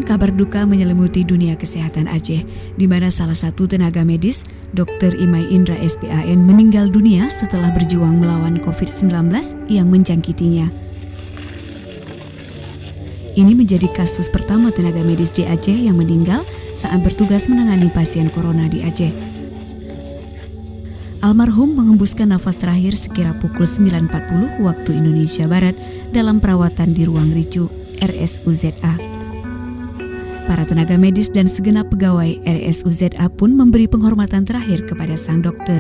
kabar duka menyelimuti dunia kesehatan Aceh, di mana salah satu tenaga medis, Dr. Imai Indra SPAN, meninggal dunia setelah berjuang melawan COVID-19 yang menjangkitinya. Ini menjadi kasus pertama tenaga medis di Aceh yang meninggal saat bertugas menangani pasien corona di Aceh. Almarhum menghembuskan nafas terakhir sekira pukul 9.40 waktu Indonesia Barat dalam perawatan di ruang ricu RSUZA. Para tenaga medis dan segenap pegawai RSUZA pun memberi penghormatan terakhir kepada sang dokter.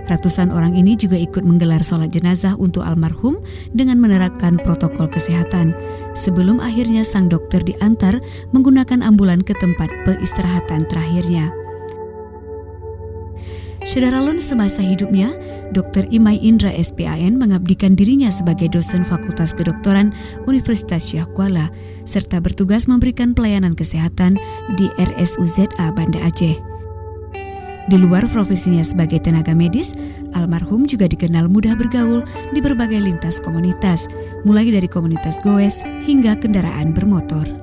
Ratusan orang ini juga ikut menggelar sholat jenazah untuk almarhum dengan menerapkan protokol kesehatan, sebelum akhirnya sang dokter diantar menggunakan ambulan ke tempat peristirahatan terakhirnya. Sederalun semasa hidupnya, Dr. Imai Indra SPAN mengabdikan dirinya sebagai dosen Fakultas Kedokteran Universitas Syah Kuala, serta bertugas memberikan pelayanan kesehatan di RSUZA Banda Aceh. Di luar profesinya sebagai tenaga medis, almarhum juga dikenal mudah bergaul di berbagai lintas komunitas, mulai dari komunitas goes hingga kendaraan bermotor.